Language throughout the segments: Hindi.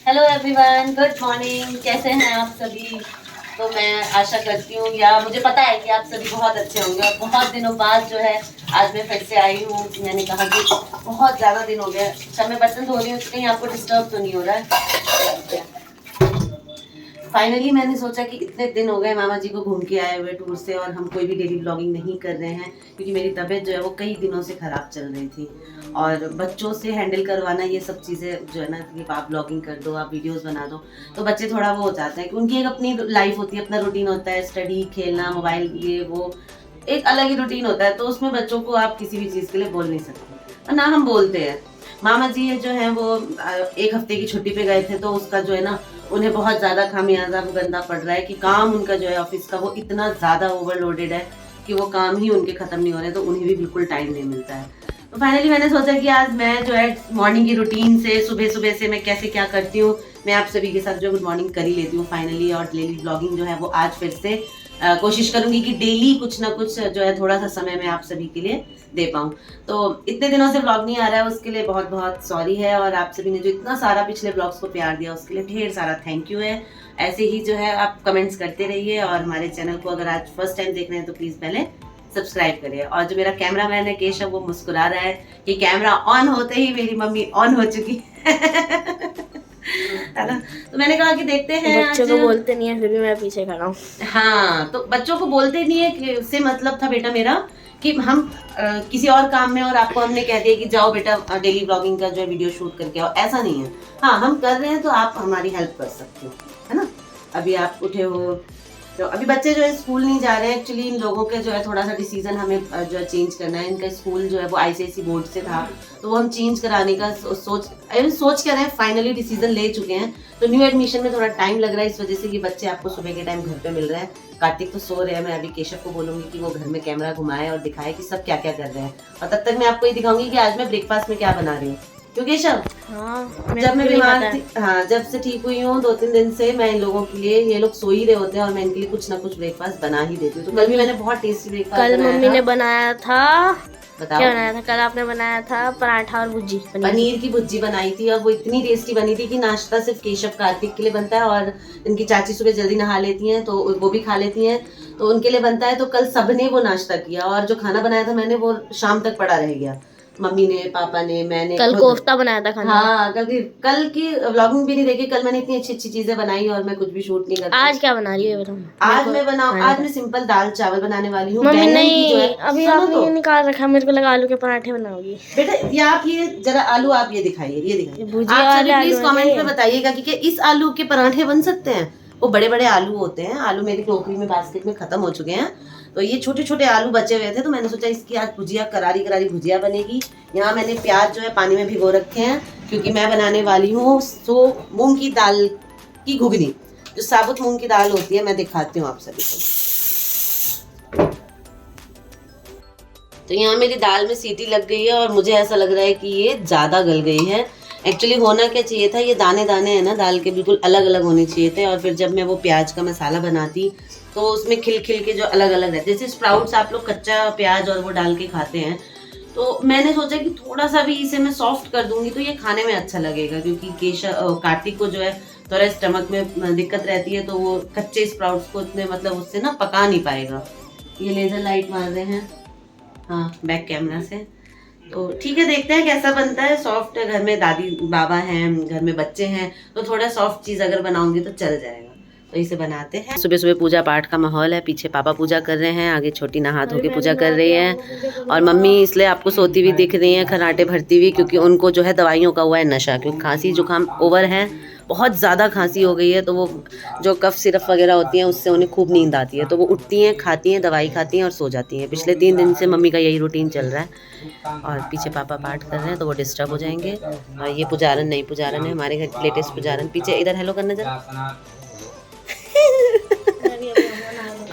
Hello everyone, good morning. कैसे हैं आप सभी? तो मैं आशा करती हूँ या मुझे पता है कि आप सभी बहुत अच्छे होंगे। और बहुत दिनों बाद जो है आज मैं फिर से आई हूँ। मैंने कहा कि बहुत ज़्यादा दिन हो गए। अच्छा, मैं बर्तन धो रही हूँ, कहीं आपको डिस्टर्ब तो नहीं हो रहा है? फाइनली मैंने सोचा कि इतने दिन हो गए मामा जी को घूम के आए हुए टूर से, और हम कोई भी डेली ब्लॉगिंग नहीं कर रहे हैं क्योंकि मेरी तबीयत जो है वो कई दिनों से ख़राब चल रही थी। और बच्चों से हैंडल करवाना, ये सब चीज़ें जो है ना, कि आप ब्लॉगिंग कर दो, आप वीडियोस बना दो, तो बच्चे थोड़ा वो हो जाते हैं कि उनकी एक अपनी लाइफ होती है, अपना रूटीन होता है, स्टडी, खेलना, मोबाइल, ये वो एक अलग ही रूटीन होता है। तो उसमें बच्चों को आप किसी भी चीज़ के लिए बोल नहीं सकते, और ना हम बोलते हैं। मामा जी जो हैं वो एक हफ्ते की छुट्टी पे गए थे, तो उसका जो है ना उन्हें बहुत ज़्यादा खामियाजा गंदा पड़ रहा है कि काम उनका जो है ऑफिस का वो इतना ज़्यादा ओवरलोडेड है कि वो काम ही उनके ख़त्म नहीं हो रहे, तो उन्हें भी बिल्कुल टाइम नहीं मिलता है। तो फाइनली मैंने सोचा कि आज मैं जो है मॉर्निंग की रूटीन से, सुबह सुबह से मैं कैसे क्या करती हूँ, मैं आप सभी के साथ जो गुड मॉर्निंग कर ही लेती हूँ फाइनली। और डेली ब्लॉगिंग जो है वो आज फिर से कोशिश करूंगी कि डेली कुछ ना कुछ जो है थोड़ा सा समय मैं आप सभी के लिए दे पाऊँ। तो इतने दिनों से ब्लॉग नहीं आ रहा है, उसके लिए बहुत बहुत सॉरी है। और आप सभी ने जो इतना सारा पिछले ब्लॉग्स को प्यार दिया उसके लिए ढेर सारा थैंक यू है। ऐसे ही जो है आप कमेंट्स करते रहिए, और हमारे चैनल को अगर आज फर्स्ट टाइम देख रहे हैं तो प्लीज़ पहले सब्सक्राइब करिए। और जो मेरा कैमरामैन है केशव, वो मुस्कुरा रहा है कि कैमरा ऑन होते ही मेरी मम्मी ऑन हो चुकी है ना। तो मैंने कहा कि देखते हैं, बच्चों को बोलते नहीं है फिर भी मैं पीछे खड़ा हूँ। हाँ, तो बच्चों को बोलते नहीं है कि से मतलब था बेटा मेरा कि हम किसी और काम में, और आपको हमने कह दिया कि जाओ बेटा डेली ब्लॉगिंग का जो है वीडियो शूट करके आओ, ऐसा नहीं है। हाँ, हम कर रहे हैं तो आप हमारी हेल्प कर सकते हो, है ना। अभी आप उठे हो, तो अभी बच्चे जो है स्कूल नहीं जा रहे हैं। एक्चुअली इन लोगों के जो है थोड़ा सा डिसीजन हमें जो है चेंज करना है। इनका स्कूल जो है वो आईसीएसई बोर्ड से था, तो वो हम चेंज कराने का सोच कर रहे हैं, फाइनली डिसीजन ले चुके हैं। तो न्यू एडमिशन में थोड़ा टाइम लग रहा है, इस वजह से कि बच्चे आपको सुबह के टाइम घर पे मिल रहे हैं। कार्तिक तो सो रहे हैं, मैं अभी केशव को बोलूंगी कि वो घर में कैमरा घुमाए और दिखाए कि सब क्या क्या कर रहे हैं। और तब तक मैं आपको ये दिखाऊंगी कि आज मैं ब्रेकफास्ट में क्या बना रही हूँ। क्योंकि केशव, हाँ, जब मैं बीमार थी, हाँ, जब से ठीक हुई हूँ 2-3 दिन से, मैं इन लोगों के लिए, ये लोग सो ही रहे होते हैं और मैं इनके लिए कुछ ना कुछ ब्रेकफास्ट बना ही देती हूँ। तो कल भी मैंने बहुत टेस्टी ब्रेकफास्ट कल बनाया मम्मी था। ने बनाया था, बताओ। क्या बनाया था? कल आपने बनाया था पराठा और भुजी, पनीर की भुर्जी बनाई थी, और वो इतनी टेस्टी बनी थी कि नाश्ता सिर्फ केशव कार्तिक के लिए बनता है, और इनकी चाची सुबह जल्दी नहा लेती हैं तो वो भी खा लेती हैं, तो उनके लिए बनता है। तो कल सबने वो नाश्ता किया, और जो खाना बनाया था मैंने वो शाम तक पड़ा रह गया। मम्मी ने, पापा ने, मैंने कल खुद। कोफ्ता बनाया था खाने में। हाँ, कल की व्लॉगिंग भी नहीं देखी। कल मैंने इतनी अच्छी अच्छी चीजें बनाई और मैं कुछ भी शूट नहीं करती। आज क्या बना रही है बताओ? आज मैं सिंपल दाल चावल बनाने वाली हूँ। मम्मी बैंगन की जो है, नहीं, अभी सुनो आपने तो ये निकाल रखा, मेरे को लगा आलू के पराठे बनाओगी। बेटा, ये आप ये जरा आलू आप ये दिखाइए, ये दिखाइए। भुजिया आप सभी वाले प्लीज आलू कमेंट हैं में बताइएगा कि क्या इस आलू के पराठे बन सकते हैं। वो बड़े बड़े आलू होते हैं, आलू मेरी टोकरी में, बास्केट में खत्म हो चुके हैं, तो ये छोटे छोटे आलू बचे हुए थे, तो मैंने सोचा इसकी आज भुजिया, करारी करारी भुजिया बनेगी। यहाँ मैंने प्याज जो है पानी में भिगो रखे हैं, क्योंकि मैं बनाने वाली हूँ मूंग की दाल की घुगनी। जो साबुत मूंग की दाल होती है, मैं दिखाती हूँ आप सभी को। तो यहाँ मेरी दाल में सीटी लग गई है, और मुझे ऐसा लग रहा है कि ये ज़्यादा गल गई है। एक्चुअली होना क्या चाहिए था, ये दाने दाने हैं ना दाल के, बिल्कुल अलग अलग होने चाहिए थे। और फिर जब मैं वो प्याज का मसाला बनाती तो उसमें खिल खिल के जो अलग अलग रहते, जैसे स्प्राउट्स आप लोग कच्चा प्याज और वो डाल के खाते हैं, तो मैंने सोचा कि थोड़ा सा भी इसे मैं सॉफ्ट कर दूंगी तो ये खाने में अच्छा लगेगा। क्योंकि कार्तिक को जो है थोड़ा स्टमक में दिक्कत रहती है, तो वो कच्चे स्प्राउट्स को इतने मतलब उससे ना पका नहीं पाएगा। ये लेजर लाइट मार रहे हैं, हाँ, बैक कैमरा से। तो ठीक है, देखते हैं कैसा बनता है। सॉफ्ट है, घर में दादी बाबा हैं, घर में बच्चे हैं, तो थोड़ा सॉफ्ट चीज़ अगर बनाऊंगी तो चल जाएगा। तो इसे बनाते हैं। सुबह सुबह पूजा पाठ का माहौल है, पीछे पापा पूजा कर रहे हैं, आगे छोटी नहा धो के पूजा कर रही है, और मम्मी इसलिए आपको सोती हुई दिख रही हैं, खर्राटे भरती हुई, क्योंकि उनको जो है दवाइयों का हुआ है नशा। क्योंकि खांसी जुकाम ओवर है, बहुत ज़्यादा खांसी हो गई है, तो वो जो कफ सिरप वगैरह होती हैं उससे उन्हें खूब नींद आती है, तो वो उठती हैं, खाती हैं, दवाई खाती हैं और सो जाती हैं। पिछले 3 दिन से मम्मी का यही रूटीन चल रहा है। और पीछे पापा पाठ कर रहे हैं तो वो डिस्टर्ब हो जाएंगे। और ये पुजारन नई पुजारन है, हमारे घर की लेटेस्ट पुजारन। पीछे इधर हेलो करना जरा।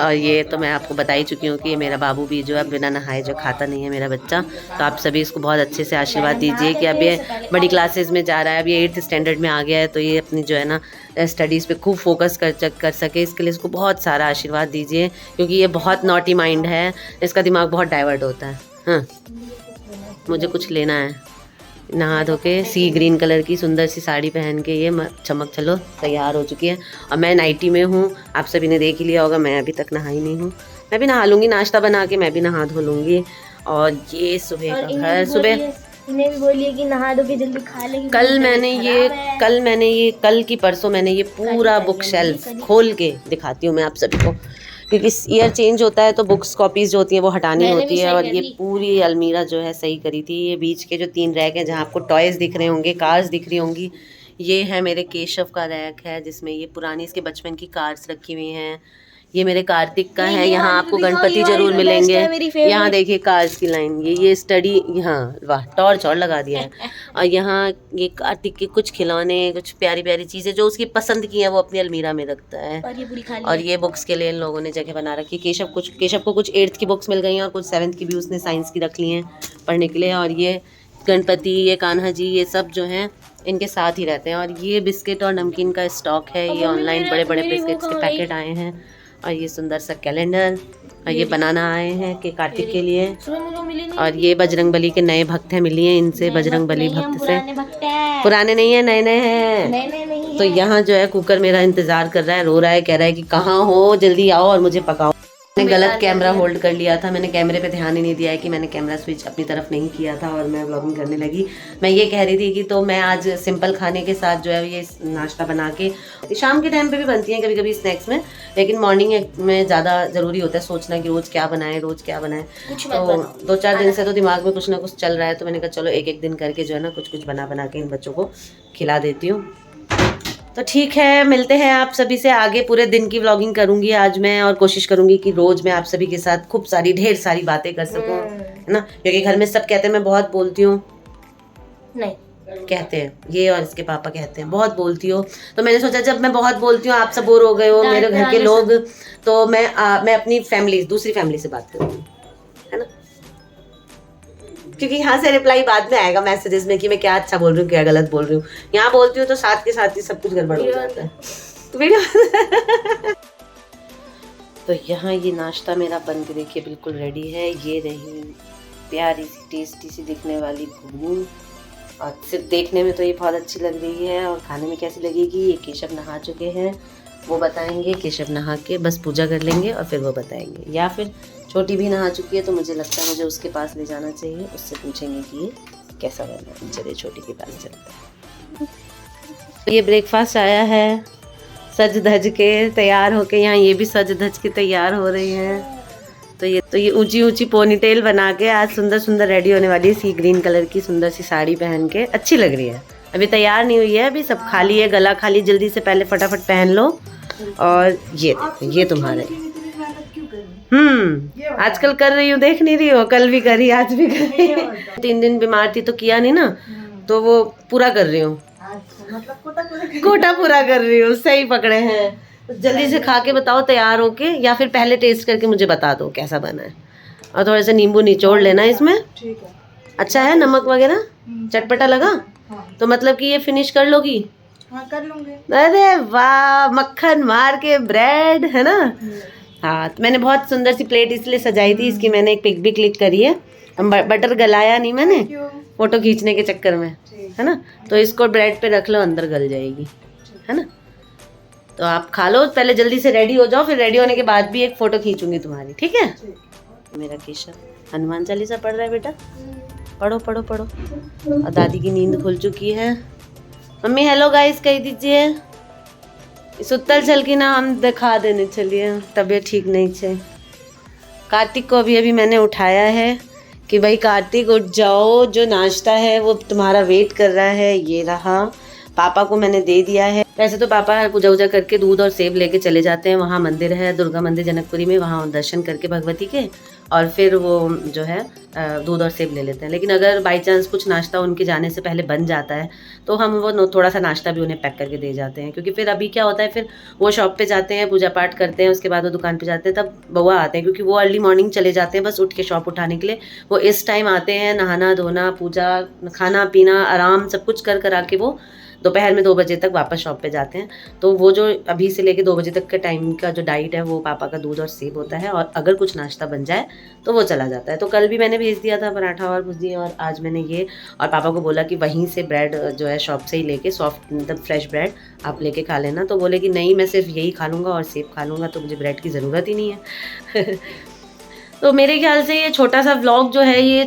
और ये तो मैं आपको बता ही चुकी हूँ कि ये मेरा बाबू भी जो है बिना नहाए जो खाता नहीं है, मेरा बच्चा। तो आप सभी इसको बहुत अच्छे से आशीर्वाद दीजिए कि अब ये बड़ी क्लासेस में जा रहा है, अब ये 8th स्टैंडर्ड में आ गया है, तो ये अपनी जो है ना स्टडीज़ पे खूब फोकस कर सके। इसके लिए इसको बहुत सारा आशीर्वाद दीजिए, क्योंकि ये बहुत नॉटी माइंड है, इसका दिमाग बहुत डाइवर्ट होता है। हाँ, मुझे कुछ लेना है, नहा धो के सी ग्रीन कलर की सुंदर सी साड़ी पहन के ये चमक चलो तैयार हो चुकी है। और मैं नाइटी में हूँ, आप सभी ने देख ही लिया होगा, मैं अभी तक नहाई नहीं हूँ। मैं भी नहा लूँगी, नाश्ता बना के मैं भी नहा धो लूँगी। और ये सुबह का घर, सुबह इन्हें भी बोलिए कि नहा दो कि जल्दी खा लेंगे। कल की परसों मैंने ये पूरा बुक शेल्फ खोल के दिखाती हूँ मैं आप सभी को, क्योंकि ईयर चेंज होता है तो बुक्स कॉपीज जो होती हैं वो हटानी होती है। और ये पूरी अलमीरा जो है सही करी थी। ये बीच के जो 3 रैक हैं जहाँ आपको टॉयज़ दिख रहे होंगे, कार्स दिख रही होंगी, ये है मेरे केशव का रैक है जिसमें ये पुरानी इसके बचपन की कार्स रखी हुई हैं। ये मेरे कार्तिक का है, यहाँ आपको गणपति जरूर मिलेंगे। यहाँ देखिए कार्स की लाइन, ये स्टडी, यहाँ वाह टॉर्च और लगा दिया है। और यहाँ ये कार्तिक के कुछ खिलौने, कुछ प्यारी प्यारी चीज़ें जो उसकी पसंद की हैं वो अपनी अलमीरा में रखता है। और ये बुक्स के लिए इन लोगों ने जगह बना रखी है। केशव को कुछ 8th की बुक्स मिल गई हैं और कुछ 7th की भी उसने साइंस की रख ली हैं पढ़ने के लिए। और ये गणपति, ये कान्हा जी, ये सब जो हैं इनके साथ ही रहते हैं। और ये बिस्किट और नमकीन का स्टॉक है, ये ऑनलाइन बड़े बड़े बिस्किट्स के पैकेट आए हैं। और ये सुंदर सा कैलेंडर, और ये बनाना आए हैं कि कार्तिक के लिए। और ये बजरंगबली के नए भक्त हैं, मिली हैं इनसे बजरंगबली भक्त से। पुराने नहीं है, नए नए हैं। तो यहाँ जो है कुकर मेरा इंतजार कर रहा है, रो रहा है, कह रहा है कि कहाँ हो, जल्दी आओ और मुझे पकाओ। मैंने गलत कैमरा होल्ड कर लिया था, मैंने कैमरे पे ध्यान ही नहीं दिया है कि मैंने कैमरा स्विच अपनी तरफ नहीं किया था और मैं व्लॉगिंग करने लगी। मैं ये कह रही थी कि तो मैं आज सिंपल खाने के साथ जो है ये नाश्ता बना के, शाम के टाइम पे भी बनती हैं कभी कभी स्नैक्स में, लेकिन मॉर्निंग में ज़्यादा ज़रूरी होता है सोचना कि रोज़ क्या बनाएं। तो 2-4 दिन से तो दिमाग में कुछ ना कुछ चल रहा है, तो मैंने कहा चलो एक दिन करके जो है ना कुछ बना के इन बच्चों को खिला देती हूँ। तो ठीक है, मिलते हैं आप सभी से आगे। पूरे दिन की व्लॉगिंग करूंगी आज मैं, और कोशिश करूंगी कि रोज मैं आप सभी के साथ खूब सारी ढेर सारी बातें कर सकूं, है ना, क्योंकि घर में सब कहते हैं मैं बहुत बोलती हूँ। नहीं कहते हैं, ये और इसके पापा कहते हैं बहुत बोलती हो। तो मैंने सोचा जब मैं बहुत बोलती हूँ, आप सब बोर हो गए हो मेरे घर के लोग, तो मैं अपनी दूसरी फैमिली से बात करूँगी, है ना, क्योंकि यहाँ से रिप्लाई बाद में आएगा मैसेजेस में कि मैं क्या अच्छा बोल रही हूँ, क्या गलत बोल रही हूँ। यहाँ बोलती हूँ तो साथ के साथ ही सब कुछ गड़बड़ हो जाता है। तो वीडियो तो यहाँ ये नाश्ता मेरा बन के देखिए बिल्कुल रेडी है। ये रही प्यारी सी टेस्टी सी दिखने वाली घुगनी, और सिर्फ देखने में तो ये बहुत अच्छी लग रही है, और खाने में कैसी लगेगी ये केशव नहा चुके हैं, वो बताएंगे। केशव नहा के बस पूजा कर लेंगे और फिर वो बताएंगे, या फिर छोटी भी नहा चुकी है तो मुझे लगता है मुझे उसके पास ले जाना चाहिए, उससे पूछेंगे कि ये कैसा बना है। चलिए छोटी के पास चलते हैं। ये ब्रेकफास्ट आया है, सज धज के तैयार होके, यहाँ ये भी सज धज के तैयार हो रही हैं। तो ये ऊंची ऊंची पोनीटेल बना के आज सुंदर सुंदर रेडी होने वाली है। सी ग्रीन कलर की सुंदर सी साड़ी पहन के अच्छी लग रही है। अभी तैयार नहीं हुई है, अभी सब खाली है, गला खाली, जल्दी से पहले फटाफट पहन लो। और ये तुम्हारे आजकल कर रही हूँ, देख नहीं रही हो, कल भी करी आज भी करी। 3 दिन बीमार थी तो किया नहीं ना, तो वो पूरा कर रही हूँ, कोटा पूरा कर रही हूँ। सही पकड़े हैं। तो जल्दी से खा के बताओ तैयार हो के, या फिर पहले टेस्ट करके मुझे बता दो कैसा बना है। और थोड़ा सा नींबू निचोड़ लेना इसमें, अच्छा है, नमक वगैरह चटपटा लगा तो मतलब कि ये फिनिश कर लोगी। कर लूंगी। अरे वाह, मक्खन मार के ब्रेड, है ना। हाँ, तो मैंने बहुत सुंदर सी प्लेट इसलिए सजाई थी, इसकी मैंने एक पिक भी क्लिक करी है। बटर गलाया नहीं मैंने फोटो खींचने के चक्कर में, है ना। तो इसको ब्रेड पे रख लो, अंदर गल जाएगी, है ना। तो आप खा लो, पहले जल्दी से रेडी हो जाओ, फिर रेडी होने के बाद भी एक फ़ोटो खींचूंगी तुम्हारी, ठीक है। मेरा केशव हनुमान चालीसा पढ़ रहा है बेटा, पढ़ो पढ़ो पढ़ो। और दादी की नींद खुल चुकी है। मम्मी हेलो गाइस कह दीजिए। सुतल चल की ना हम दिखा देने, चलिए तबीयत ठीक नहीं है। कार्तिक को अभी मैंने उठाया है कि भाई कार्तिक उठ जाओ, जो नाश्ता है वो तुम्हारा वेट कर रहा है। ये रहा, पापा को मैंने दे दिया है। वैसे तो पापा पूजा वूजा करके दूध और सेब लेके चले जाते हैं, वहाँ मंदिर है दुर्गा मंदिर जनकपुरी में, वहाँ दर्शन करके भगवती के, और फिर वो जो है दूध और सेब ले लेते हैं। लेकिन अगर बाई चांस कुछ नाश्ता उनके जाने से पहले बन जाता है तो हम वो थोड़ा सा नाश्ता भी उन्हें पैक करके दे जाते हैं, क्योंकि फिर अभी क्या होता है, फिर वो शॉप पे जाते हैं, पूजा पाठ करते हैं, उसके बाद वो दुकान पे जाते हैं, तब बउआ आते हैं, क्योंकि वो अर्ली मॉर्निंग चले जाते हैं बस उठ के शॉप उठाने के लिए। वो इस टाइम आते हैं, नहाना धोना, पूजा, खाना पीना, आराम सब कुछ कर आके वो दोपहर में 2 बजे तक वापस शॉप पे जाते हैं। तो वो जो अभी से लेके 2 बजे तक के टाइम का जो डाइट है वो पापा का दूध और सेब होता है, और अगर कुछ नाश्ता बन जाए तो वो चला जाता है। तो कल भी मैंने भेज दिया था पराठा और भुजिया, और आज मैंने ये, और पापा को बोला कि वहीं से ब्रेड जो है शॉप से ही लेके सॉफ्ट मतलब फ्रेश ब्रेड आप लेके खा लेना। तो बोले कि नहीं, मैं सिर्फ यही खा लूँगा और सेब खा लूँगा, तो मुझे ब्रेड की ज़रूरत ही नहीं है। तो मेरे ख्याल से ये छोटा सा व्लॉग जो है ये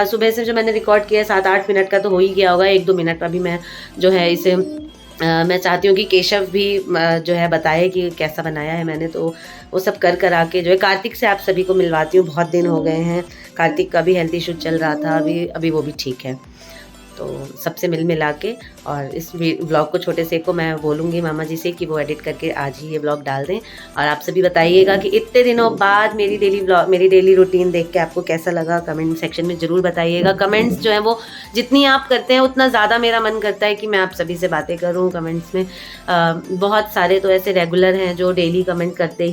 सुबह से जो मैंने रिकॉर्ड किया है 7-8 मिनट का तो हो ही गया होगा। 1-2 मिनट अभी मैं जो है इसे मैं चाहती हूँ कि केशव भी जो है बताए कि कैसा बनाया है मैंने। तो वो सब कर आके जो है कार्तिक से आप सभी को मिलवाती हूँ। बहुत दिन हो गए हैं, कार्तिक का भी हेल्थ इशू चल रहा था, अभी वो भी ठीक है। तो सबसे मिला के, और इस व्लॉग को छोटे से को मैं बोलूँगी मामा जी से कि वो एडिट करके आज ही ये व्लॉग डाल दें। और आप सभी बताइएगा कि इतने दिनों बाद मेरी डेली रूटीन देख के आपको कैसा लगा, कमेंट सेक्शन में ज़रूर बताइएगा। कमेंट्स जो है वो जितनी आप करते हैं उतना ज़्यादा मेरा मन करता है कि मैं आप सभी से बातें करूँ कमेंट्स में। बहुत सारे तो ऐसे रेगुलर हैं जो डेली कमेंट करते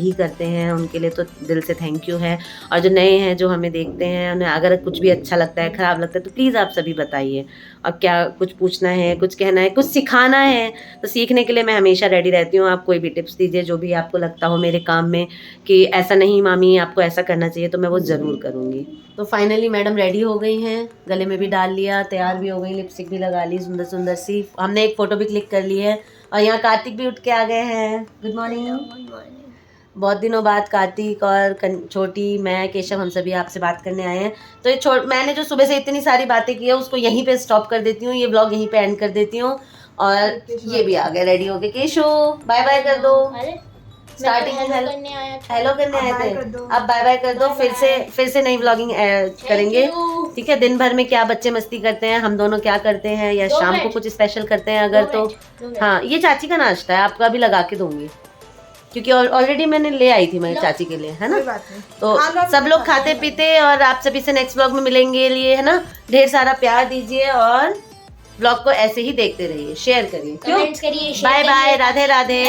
हैं, उनके लिए तो दिल से थैंक यू है। और जो नए हैं जो हमें देखते हैं, उन्हें अगर कुछ भी अच्छा लगता है, ख़राब लगता है, तो प्लीज़ आप सभी बताइए। और क्या कुछ पूछना है, कुछ कहना है, कुछ सिखाना है, तो सीखने के लिए मैं हमेशा रेडी रहती हूँ। आप कोई भी टिप्स दीजिए जो भी आपको लगता हो मेरे काम में कि ऐसा नहीं मामी आपको ऐसा करना चाहिए, तो मैं वो ज़रूर करूँगी। तो फाइनली मैडम रेडी हो गई हैं, गले में भी डाल लिया, तैयार भी हो गई, लिपस्टिक भी लगा ली सुंदर सुंदर सी। हमने एक फ़ोटो भी क्लिक कर ली है, और यहाँ कार्तिक भी उठ के आ गए हैं। Good morning. बहुत दिनों बाद कार्तिक और छोटी, मैं, केशव, हम सभी आपसे बात करने आए हैं। तो ये मैंने जो सुबह से इतनी सारी बातें की है उसको यहीं पे स्टॉप कर देती हूँ, ये व्लॉग यहीं पे एंड कर देती हूँ। और ये भी आ गए रेडी हो गए। केशव बाय बाय कर दो। स्टार्टिंग में हेलो करने आए थे, अब बाय बाय कर दो। फिर से नई व्लॉगिंग करेंगे, ठीक है। दिन भर में क्या बच्चे मस्ती करते हैं, हम दोनों क्या करते हैं, या शाम को कुछ स्पेशल करते हैं अगर तो। हाँ, ये चाची का नाश्ता है, आपका भी लगा के दूंगी क्योंकि ऑलरेडी मैंने ले आई थी मेरी चाची के लिए, है ना। तो सब लोग खाते पीते, और आप सभी से नेक्स्ट व्लॉग में मिलेंगे लिए, है ना। ढेर सारा प्यार दीजिए और व्लॉग को ऐसे ही देखते रहिए, शेयर करिए, क्यों। Bye bye, Radhe Radhe.